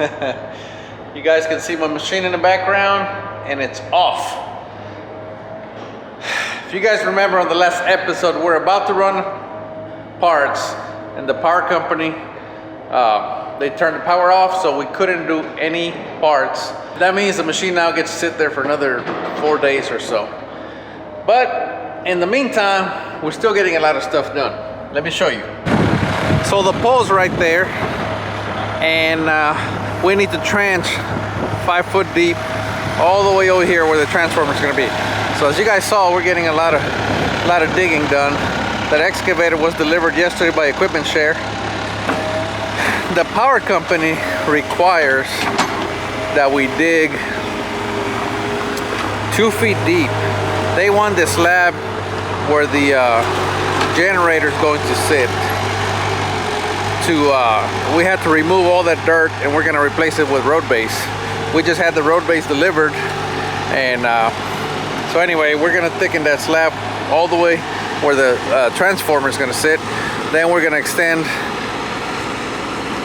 You guys can see my machine in the background, and it's off. If you guys remember on the last episode, we're about to run parts, and the power company, they turned the power off, so we couldn't do any parts. That means the machine now gets to sit there for another 4 days or so. But in the meantime, we're still getting a lot of stuff done. Let me show you. So the pole's right there, and we need to trench 5 foot deep all the way over here where the transformer is going to be. So as you guys saw, we're getting a lot of digging done. That excavator was delivered yesterday by Equipment Share. The power company requires that we dig 2 feet deep. They want the slab where the generator is going to sit. We had to remove all that dirt, and we're going to replace it with road base. We just had the road base delivered, and so anyway, we're going to thicken that slab all the way where the transformer is going to sit. Then we're going to extend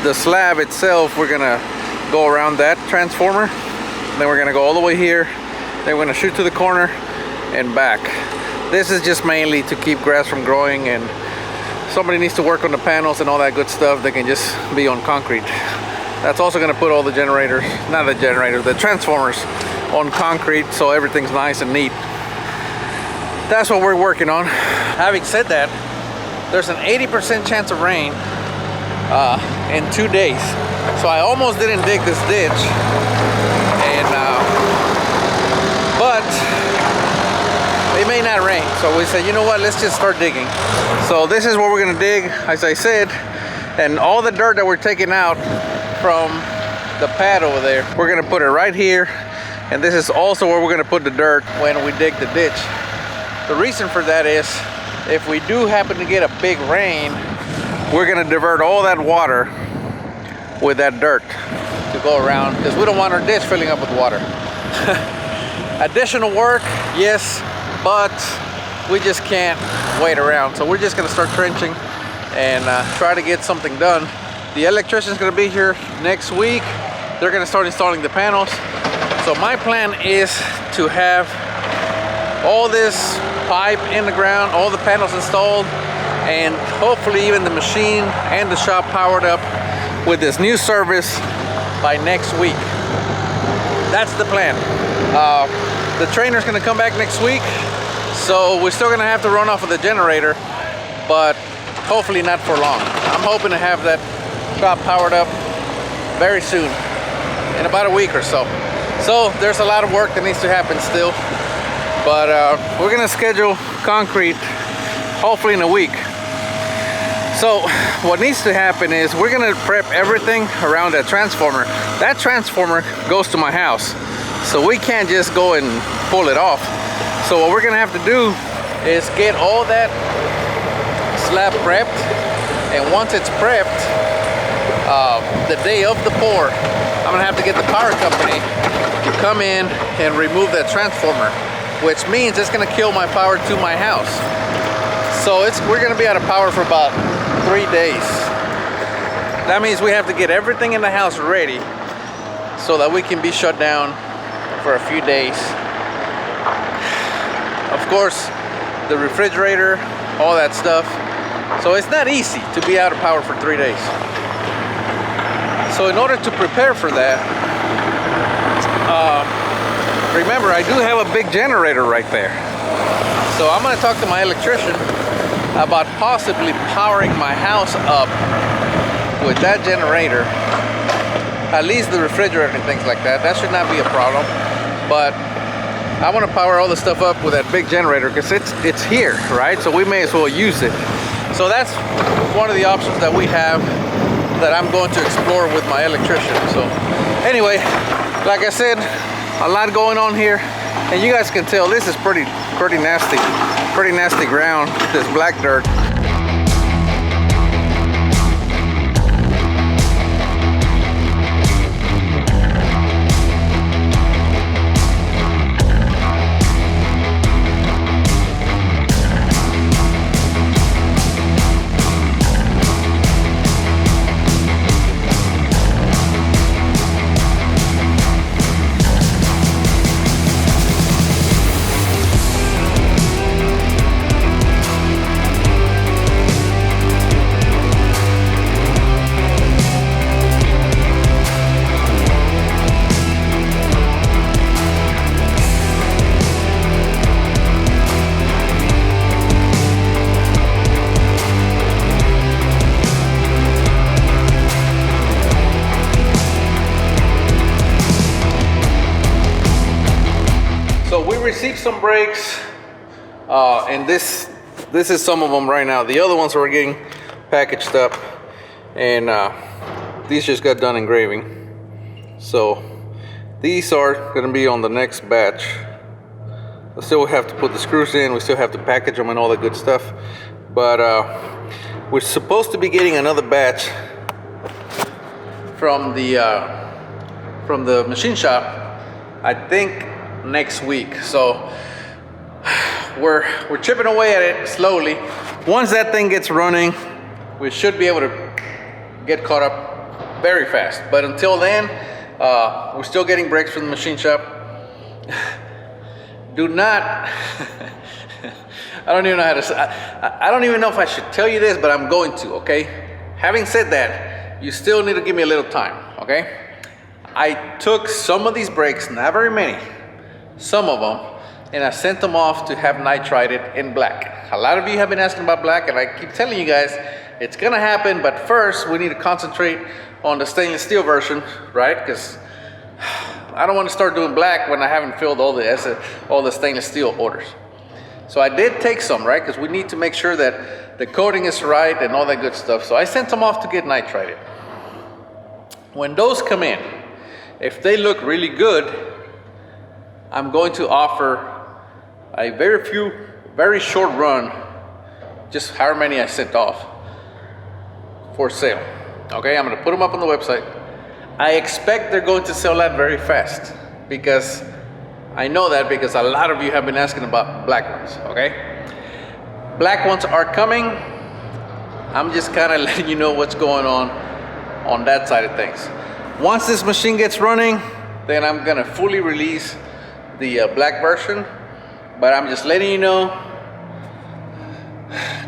the slab itself. We're going to go around that transformer, then we're going to go all the way here, then we're going to shoot to the corner and back. This is just mainly to keep grass from growing, and somebody needs to work on the panels and all that good stuff. They can just be on concrete. That's also going to put all the generators, not the generators, the transformers on concrete, so everything's nice and neat. That's what we're working on. Having said that, there's an 80% chance of rain in 2 days. So I almost didn't dig this ditch, and but it may not rain. So we said, you know what, let's just start digging. So this is what we're gonna dig, as I said, and all the dirt that we're taking out from the pad over there, we're gonna put it right here, and this is also where we're gonna put the dirt when we dig the ditch. The reason for that is, if we do happen to get a big rain, we're gonna divert all that water with that dirt to go around, because we don't want our ditch filling up with water. Additional work, yes, but we just can't wait around. So we're just gonna start trenching and try to get something done. The electrician's gonna be here next week. They're gonna start installing the panels. So my plan is to have all this pipe in the ground, all the panels installed, and hopefully even the machine and the shop powered up with this new service by next week. That's the plan. The trainer's gonna come back next week, so we're still gonna have to run off of the generator, but hopefully not for long. I'm hoping to have that shop powered up very soon, in about a week or so. So there's a lot of work that needs to happen still, but we're gonna schedule concrete hopefully in a week. So what needs to happen is we're gonna prep everything around that transformer. That transformer goes to my house, so we can't just go and pull it off. So what we're gonna have to do is get all that slab prepped, and once it's prepped, the day of the pour, I'm gonna have to get the power company to come in and remove that transformer, which means it's gonna kill my power to my house. So we're gonna be out of power for about 3 days. That means we have to get everything in the house ready so that we can be shut down for a few days. Of course, the refrigerator, all that stuff. So it's not easy to be out of power for 3 days. So in order to prepare for that, remember, I do have a big generator right there. So I'm gonna talk to my electrician about possibly powering my house up with that generator, at least the refrigerator and things like that. That should not be a problem, but I want to power all the stuff up with that big generator because it's here, right? So we may as well use it. So that's one of the options that we have that I'm going to explore with my electrician. So anyway, like I said, a lot going on here, and you guys can tell this is pretty nasty ground, this black dirt. brakes, and this is some of them right now. The other ones are getting packaged up, and these just got done engraving. So these are going to be on the next batch. We still have to put the screws in, we still have to package them and all that good stuff. But we're supposed to be getting another batch from the machine shop, I think next week. So we're chipping away at it slowly. Once that thing gets running, we should be able to get caught up very fast. But until then, we're still getting brakes from the machine shop. Do not I don't even know how to say, I don't even know if I should tell you this, but I'm going to, okay? Having said that, you still need to give me a little time, okay? I took some of these brakes, not very many, some of them, and I sent them off to have nitrided in black. A lot of you have been asking about black, and I keep telling you guys, it's gonna happen, but first we need to concentrate on the stainless steel version, right? Because I don't want to start doing black when I haven't filled all the stainless steel orders. So I did take some, right? Because we need to make sure that the coating is right and all that good stuff. So I sent them off to get nitrided. When those come in, if they look really good, I'm going to offer a very short run, just however many I sent off, for sale. Okay, I'm going to put them up on the website. I expect they're going to sell out very fast, because I know that because a lot of you have been asking about black ones, okay? Black ones are coming. I'm just kind of letting you know what's going on that side of things. Once this machine gets running, then I'm gonna fully release the black version, but I'm just letting you know,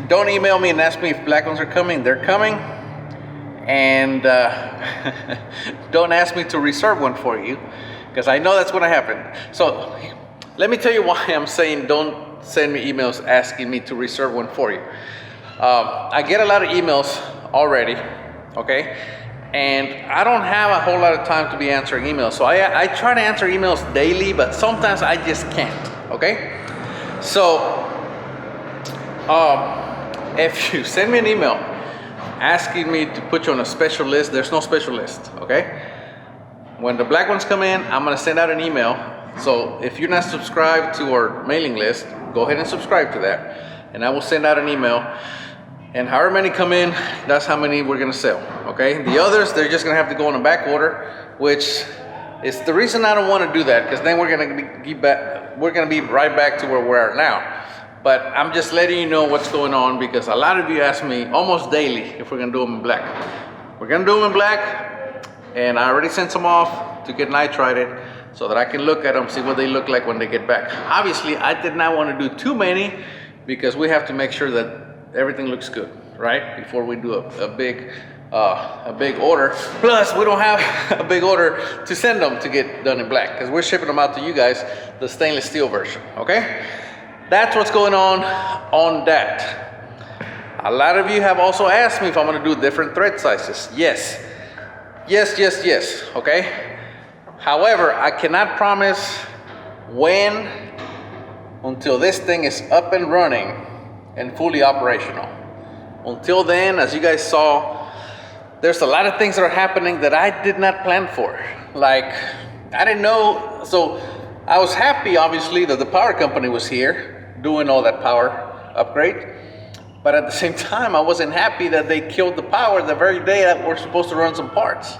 don't email me and ask me if black ones are coming. They're coming. And don't ask me to reserve one for you, because I know that's going to happen. So let me tell you why I'm saying don't send me emails asking me to reserve one for you. I get a lot of emails already, okay? And I don't have a whole lot of time to be answering emails. So I try to answer emails daily, but sometimes I just can't, okay? So if you send me an email asking me to put you on a special list, there's no special list, okay? When the black ones come in, I'm gonna send out an email. So if you're not subscribed to our mailing list, go ahead and subscribe to that, and I will send out an email. And however many come in, that's how many we're gonna sell, okay? The others, they're just gonna have to go on a back order, which is the reason I don't wanna do that, because then we're gonna be right back to where we are now. But I'm just letting you know what's going on, because a lot of you ask me almost daily if we're gonna do them in black. We're gonna do them in black, and I already sent some off to get nitrided so that I can look at them, see what they look like when they get back. Obviously, I did not want to do too many, because we have to make sure that everything looks good, right? Before we do a big order. Plus, we don't have a big order to send them to get done in black, because we're shipping them out to you guys, the stainless steel version, okay? That's what's going on that. A lot of you have also asked me if I'm gonna do different thread sizes. Yes, okay? However, I cannot promise when until this thing is up and running and fully operational. Until then, as you guys saw, there's a lot of things that are happening that I did not plan for. Like, I didn't know, so I was happy, obviously, that the power company was here doing all that power upgrade, but at the same time I wasn't happy that they killed the power the very day that we're supposed to run some parts.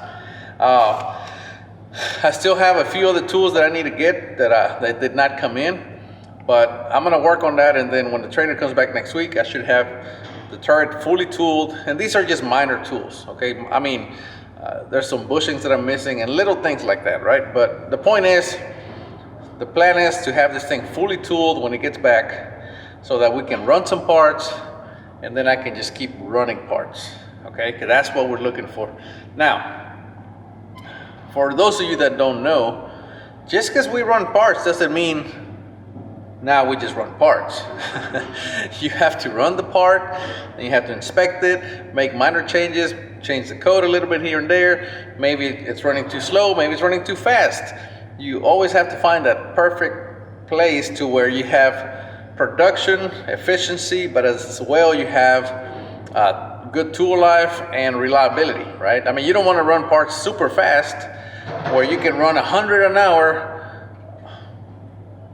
I still have a few other tools that I need to get that did not come in, but I'm gonna work on that, and then when the trainer comes back next week, I should have the turret fully tooled. And these are just minor tools, okay? I mean, there's some bushings that I'm missing and little things like that, right? But the point is, the plan is to have this thing fully tooled when it gets back, so that we can run some parts, and then I can just keep running parts, okay? Because that's what we're looking for. Now, for those of you that don't know, just because we run parts doesn't mean now we just run parts. You have to run the part, and you have to inspect it, make minor changes, change the code a little bit here and there. Maybe it's running too slow, maybe it's running too fast. You always have to find that perfect place to where you have production, efficiency, but as well you have good tool life and reliability, right? I mean, you don't want to run parts super fast where you can run 100 an hour,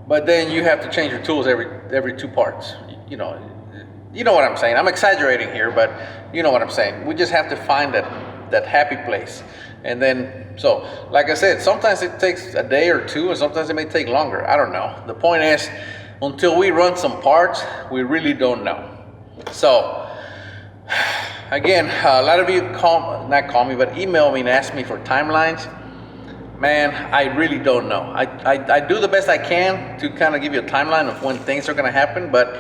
but then you have to change your tools every 2 parts. You know what I'm saying. I'm exaggerating here, but you know what I'm saying. We just have to find that happy place. And then, so like I said, sometimes it takes a day or 2, and sometimes it may take longer. I don't know. The point is, until we run some parts, we really don't know. So again, a lot of you not call me, but email me and ask me for timelines. Man, I really don't know. I do the best I can to kind of give you a timeline of when things are going to happen, but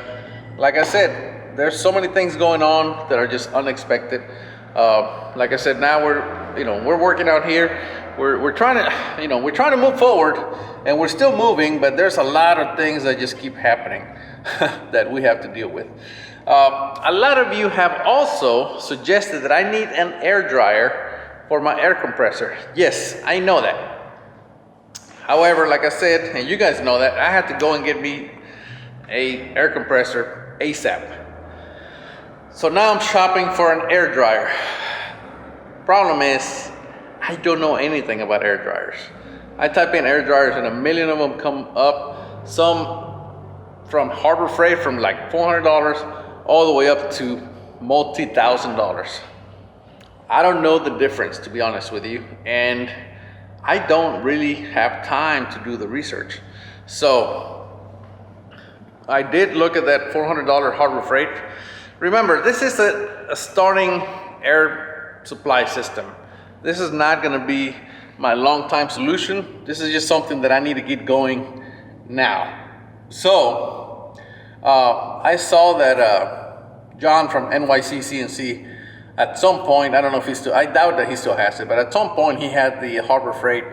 like I said, there's so many things going on that are just unexpected. Like I said, now we're working out here. We're trying to move forward, and we're still moving, but there's a lot of things that just keep happening that we have to deal with. A lot of you have also suggested that I need an air dryer for my air compressor. Yes, I know that. However, like I said, and you guys know that, I had to go and get me a air compressor ASAP. So now I'm shopping for an air dryer. Problem is, I don't know anything about air dryers. I type in air dryers and a million of them come up. Some from Harbor Freight from like $400 all the way up to multi-$1,000. I don't know the difference, to be honest with you, and I don't really have time to do the research. So I did look at that $400 Harbor Freight. Remember, this is a starting air supply system. This is not going to be my long-time solution. This is just something that I need to get going now. So I saw that John from NYC CNC, at some point, I don't know if I doubt that he still has it, but at some point he had the Harbor Freight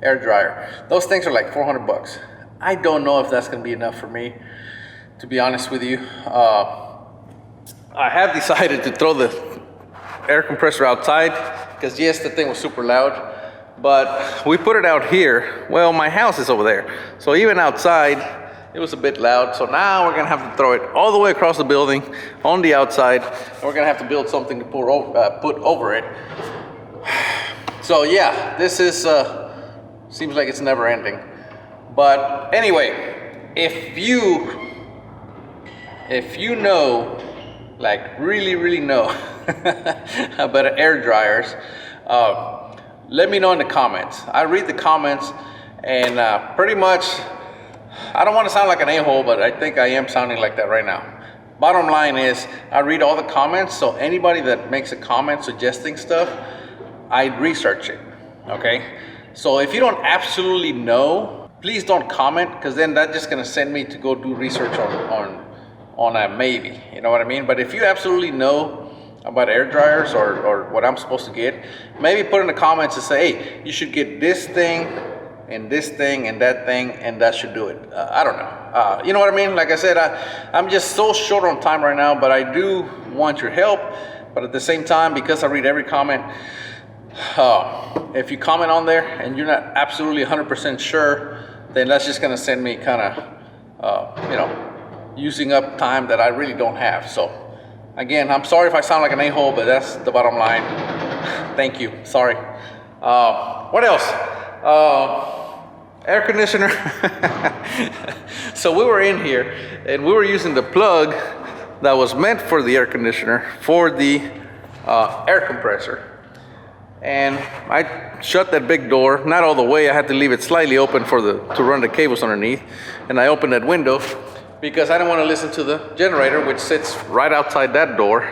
air dryer. Those things are like $400. I don't know if that's going to be enough for me, to be honest with you. I have decided to throw the air compressor outside because yes, the thing was super loud, but we put it out here. Well, my house is over there, so even outside it was a bit loud. So now we're gonna have to throw it all the way across the building on the outside, and we're gonna have to build something to put over it. So yeah, this is seems like it's never ending. But anyway, if you know, like really know about air dryers, let me know in the comments. I read the comments, and pretty much, I don't want to sound like an a-hole, but I think I am sounding like that right now. Bottom line is, I read all the comments, so anybody that makes a comment suggesting stuff, I research it, okay? So if you don't absolutely know, please don't comment, because then that's just going to send me to go do research on a maybe, you know what I mean? But if you absolutely know about air dryers or what I'm supposed to get, maybe put in the comments and say, hey, you should get this thing and this thing and that should do it. I don't know. You know what I mean? Like I said, I'm just so short on time right now, but I do want your help. But at the same time, because I read every comment, if you comment on there and you're not absolutely 100% sure, then that's just gonna send me kind of, using up time that I really don't have. So again, I'm sorry if I sound like an a-hole, but that's the bottom line. Thank you, sorry. What else? Air conditioner. So we were in here and we were using the plug that was meant for the air conditioner for the air compressor. And I shut that big door, not all the way, I had to leave it slightly open to run the cables underneath. And I opened that window because I didn't want to listen to the generator, which sits right outside that door,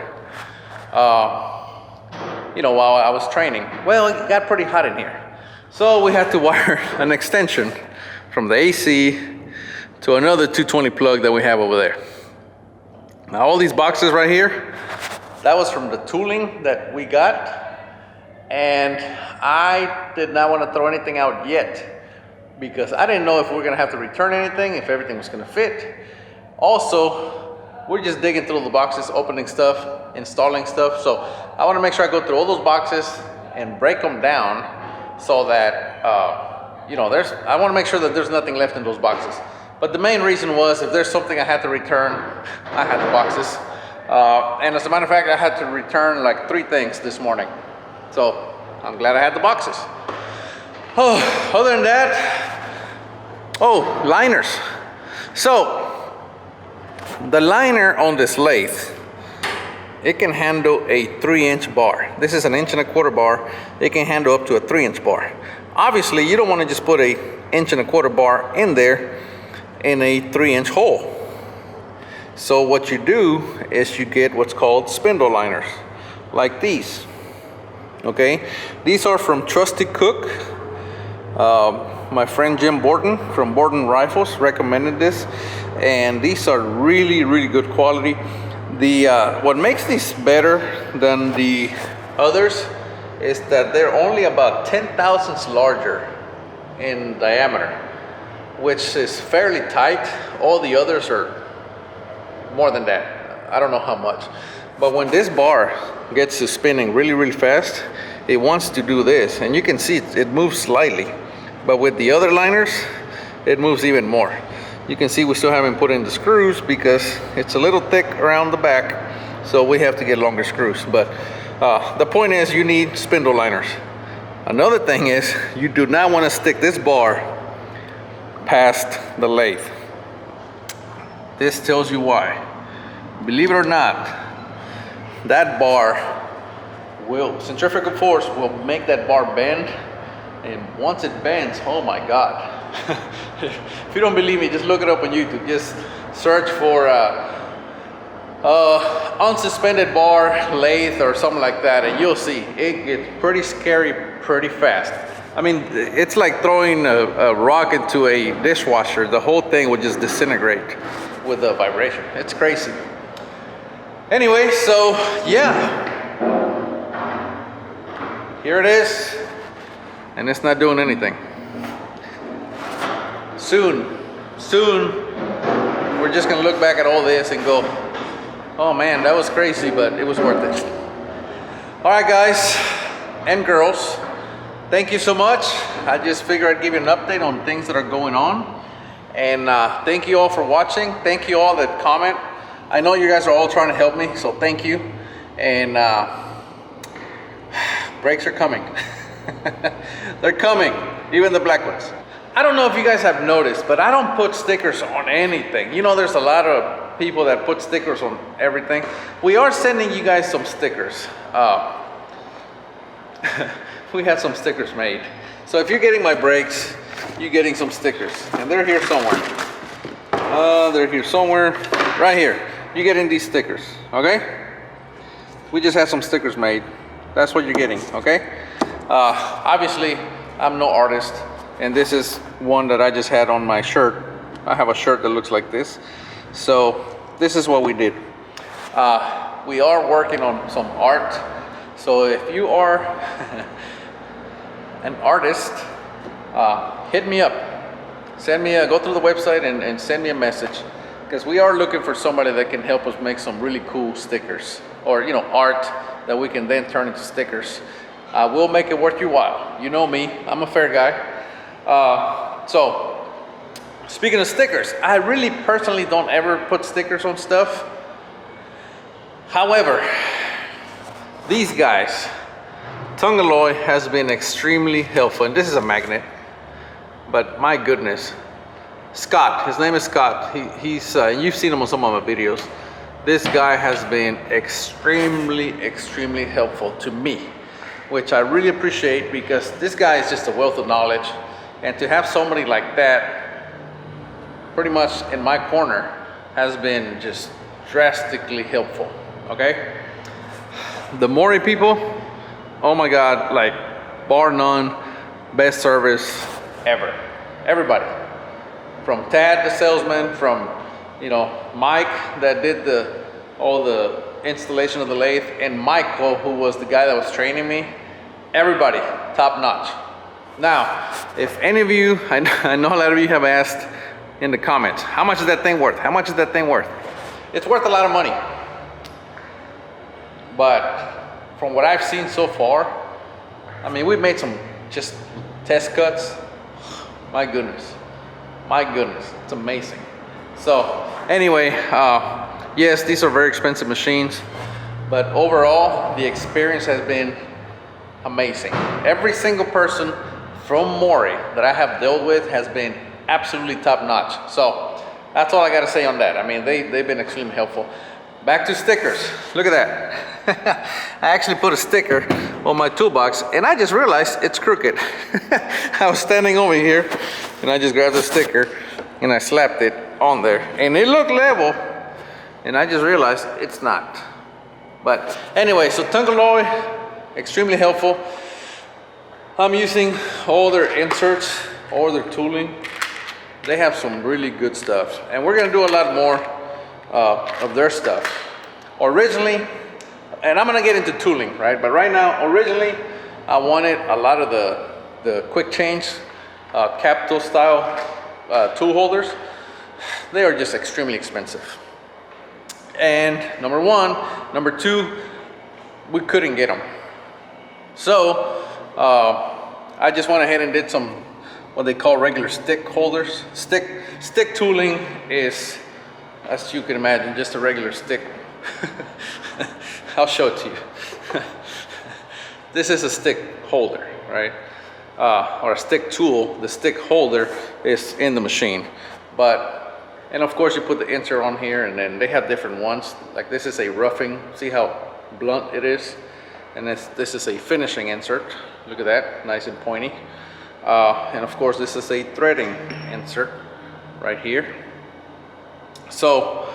while I was training. Well, it got pretty hot in here. So we had to wire an extension from the AC to another 220 plug that we have over there. Now all these boxes right here, that was from the tooling that we got. And I did not want to throw anything out yet because I didn't know if we were gonna have to return anything, if everything was gonna fit. Also, we're just digging through the boxes, opening stuff, installing stuff. So I wanna make sure I go through all those boxes and break them down so that, I want to make sure that there's nothing left in those boxes. But the main reason was if there's something I had to return, I had the boxes. And as a matter of fact, I had to return like 3 things this morning. So I'm glad I had the boxes. Oh, other than that, oh, liners. So the liner on this lathe, it can handle a 3-inch bar. This is an 1.25 inch bar. It can handle up to a 3-inch bar. Obviously, you don't want to just put a 1.25 inch bar in there in a 3-inch hole. So what you do is you get what's called spindle liners, like these. Okay, these are from Trusty Cook. My friend Jim Borton from Borton Rifles recommended this, and these are really, really good quality. The what makes these better than the others is that they're only about 10 thousandths larger in diameter, which is fairly tight. All the others are more than that. I don't know how much, but when this bar gets to spinning really, really fast, it wants to do this, and you can see it moves slightly. But with the other liners, it moves even more. You can see we still haven't put in the screws because it's a little thick around the back, so we have to get longer screws. But the point is, you need spindle liners. Another thing is, you do not want to stick this bar past the lathe. This tells you why. Believe it or not, that bar will, centrifugal force will make that bar bend, and once it bends, oh my God. If you don't believe me, just look it up on YouTube. Just search for unsuspended bar lathe or something like that, and you'll see it gets pretty scary pretty fast. I mean, it's like throwing a rock into a dishwasher. The whole thing would just disintegrate with the vibration. It's crazy. Anyway, so yeah, here it is, and it's not doing anything. Soon, we're just gonna look back at all this and go, oh man, that was crazy, but it was worth it. All right, guys and girls, thank you so much. I just figured I'd give you an update on things that are going on. And thank you all for watching. Thank you all that comment. I know you guys are all trying to help me, so thank you. And brakes are coming. They're coming, even the black ones. I don't know if you guys have noticed, but I don't put stickers on anything. You know, there's a lot of people that put stickers on everything. We are sending you guys some stickers. We had some stickers made. So if you're getting my brakes, you're getting some stickers. And they're here somewhere. They're here somewhere. Right here. You're getting these stickers, okay? We just had some stickers made. That's what you're getting, okay? Obviously, I'm no artist. And this is one that I just had on my shirt. I have a shirt that looks like this. So this is what we did. We are working on some art. So if you are an artist, hit me up. Send me go through the website and send me a message, because we are looking for somebody that can help us make some really cool stickers, or you know, art that we can then turn into stickers. We'll make it worth your while. You know me, I'm a fair guy. So speaking of stickers, I really personally don't ever put stickers on stuff. However, these guys, Tungalloy has been extremely helpful, and this is a magnet, but my goodness, Scott, his name is Scott, he's you've seen him on some of my videos. This guy has been extremely helpful to me, which I really appreciate, because this guy is just a wealth of knowledge. And to have somebody like that pretty much in my corner has been just drastically helpful, okay? The Maury people, oh my God, like bar none, best service ever. Everybody, from Tad the salesman, from you know, Mike that did all the installation of the lathe, and Michael, who was the guy that was training me. Everybody, top notch. Now, if any of you, I know a lot of you have asked in the comments, how much is that thing worth? How much is that thing worth? It's worth a lot of money. But from what I've seen so far, I mean, we've made some just test cuts. My goodness. My goodness, it's amazing. So anyway, yes, these are very expensive machines, but overall the experience has been amazing. Every single person from Maury that I have dealt with has been absolutely top notch. So that's all I got to say on that. I mean, they've been extremely helpful. Back to stickers. Look at that. I actually put a sticker on my toolbox and I just realized it's crooked. I was standing over here and I just grabbed the sticker and I slapped it on there and it looked level and I just realized it's not. But anyway, so Tungaloy, extremely helpful. I'm using all their inserts, all their tooling. They have some really good stuff and we're gonna do a lot more of their stuff. Originally, and I'm gonna get into tooling, right? But right now, originally, I wanted a lot of the quick change capital style tool holders. They are just extremely expensive. And number one, number two, we couldn't get them. So I just went ahead and did some what they call regular stick holders. Stick tooling is, as you can imagine, just a regular stick. I'll show it to you. This is a stick holder, right? Or a stick tool. The stick holder is in the machine. And of course you put the insert on here and then they have different ones. Like this is a roughing, see how blunt it is? And this is a finishing insert. Look at that, nice and pointy. And of course this is a threading insert right here. So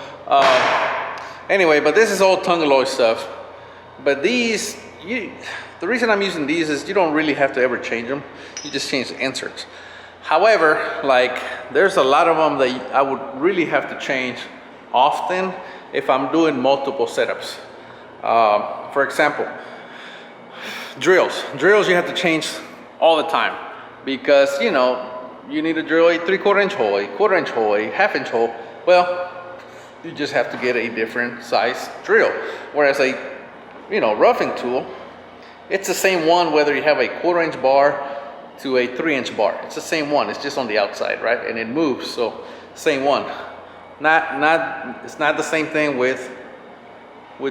anyway, but this is all Tungaloy stuff. But these, the reason I'm using these is you don't really have to ever change them. You just change the inserts. However, like there's a lot of them that I would really have to change often if I'm doing multiple setups. For example, drills. Drills you have to change all the time because you know you need to drill a 3/4 inch hole, a 1/4 inch hole, a 1/2 inch hole. Well, you just have to get a different size drill. Whereas a roughing tool, it's the same one whether you have a 1/4 inch bar to a 3 inch bar. It's the same one. It's just on the outside, right? And it moves, so same one. It's not the same thing with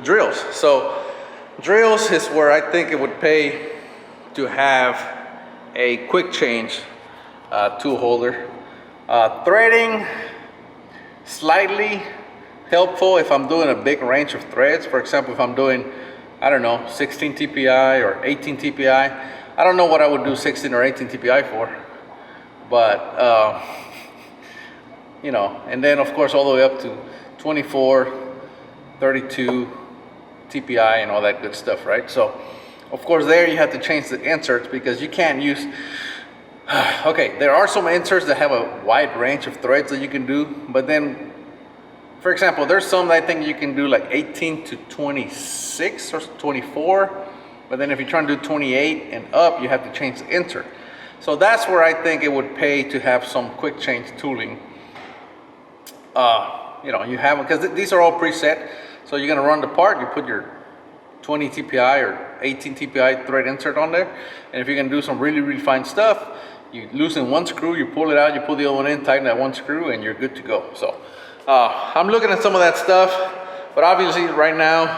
drills. So drills is where I think it would pay to have a quick change tool holder. Threading, slightly helpful if I'm doing a big range of threads. For example, if I'm doing, I don't know, 16 TPI or 18 TPI. I don't know what I would do 16 or 18 TPI for, but and then of course all the way up to 24, 32 TPI and all that good stuff, right? So of course there you have to change the inserts because you can't use, okay, there are some inserts that have a wide range of threads that you can do, but then for example, there's some that I think you can do like 18 to 26 or 24, but then if you're trying to do 28 and up, you have to change the insert. So that's where I think it would pay to have some quick change tooling. You have, because these are all preset. So you're gonna run the part, you put your 20 TPI or 18 TPI thread insert on there. And if you're gonna do some really, really fine stuff, you loosen one screw, you pull it out, you pull the other one in, tighten that one screw, and you're good to go. So I'm looking at some of that stuff, but obviously right now,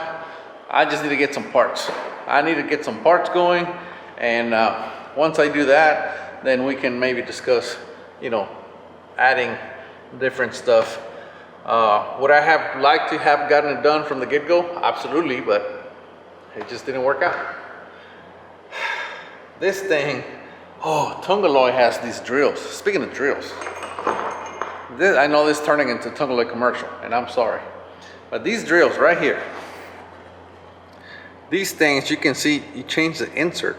I just need to get some parts. I need to get some parts going, and once I do that, then we can maybe discuss, adding different stuff. Would I have liked to have gotten it done from the get-go? Absolutely, but it just didn't work out. This thing, Tungaloy has these drills. Speaking of drills, I know this is turning into Tungaloy commercial, and I'm sorry, but these drills right here, these things, you can see, you change the insert,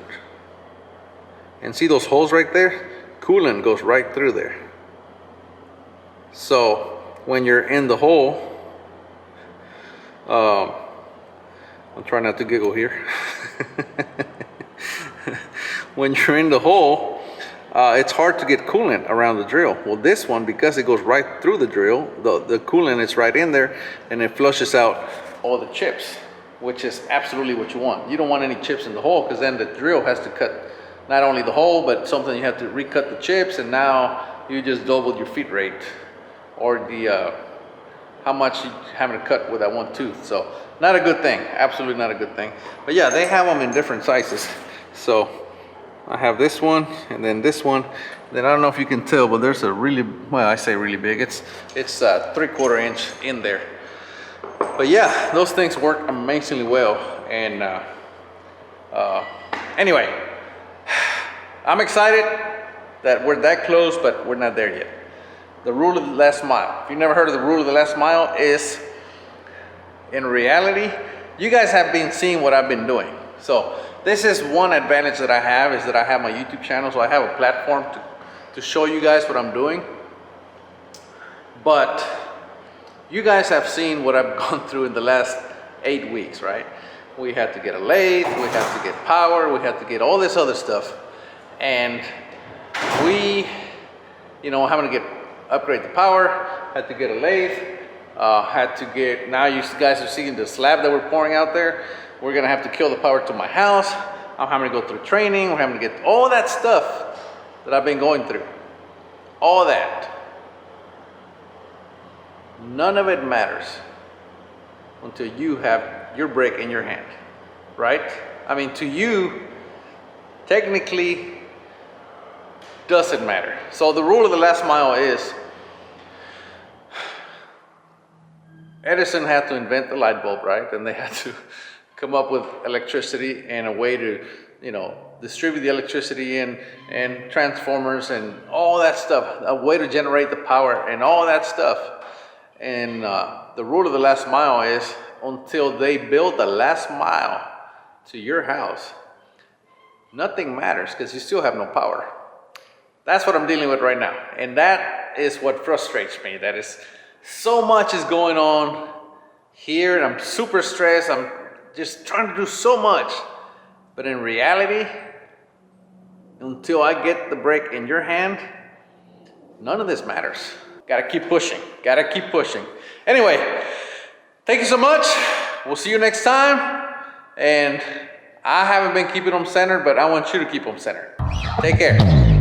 and see those holes right there? Coolant goes right through there. So when you're in the hole, I'm trying not to giggle here. When you're in the hole, it's hard to get coolant around the drill. Well, this one, because it goes right through the drill, the coolant is right in there, and it flushes out all the chips, which is absolutely what you want. You don't want any chips in the hole, because then the drill has to cut not only the hole, but something you have to recut the chips, and now you just doubled your feed rate, or the how much you having to cut with that one tooth. So not a good thing, absolutely not a good thing. But yeah, they have them in different sizes. So I have this one and then this one. Then I don't know if you can tell, but there's a really, well, I say really big. It's 3/4 inch in there. But yeah, those things work amazingly well. And anyway, I'm excited that we're that close, but we're not there yet. The rule of the last mile. If you've never heard of the rule of the last mile, is in reality, you guys have been seeing what I've been doing. So this is one advantage that I have, is that I have my YouTube channel, so I have a platform to show you guys what I'm doing. But you guys have seen what I've gone through in the last 8 weeks, right? We had to get a lathe, we had to get power, we had to get all this other stuff. And we, you know, having to upgrade the power, had to get a lathe, had to get, now you guys are seeing the slab that we're pouring out there. We're gonna have to kill the power to my house. I'm having to go through training. We're having to get all that stuff that I've been going through. All that. None of it matters until you have your brake in your hand, right? I mean, to you, technically, doesn't matter. So the rule of the last mile is, Edison had to invent the light bulb, right? And they had to come up with electricity and a way to, you know, distribute the electricity and transformers and all that stuff, a way to generate the power and all that stuff. And the rule of the last mile is, until they build the last mile to your house, nothing matters, because you still have no power. That's what I'm dealing with right now. And that is what frustrates me. That is, so much is going on here, and I'm super stressed. I'm just trying to do so much. But in reality, until I get the brake in your hand, none of this matters. Gotta keep pushing. Gotta keep pushing. Anyway, thank you so much. We'll see you next time. And I haven't been keeping them centered, but I want you to keep them centered. Take care.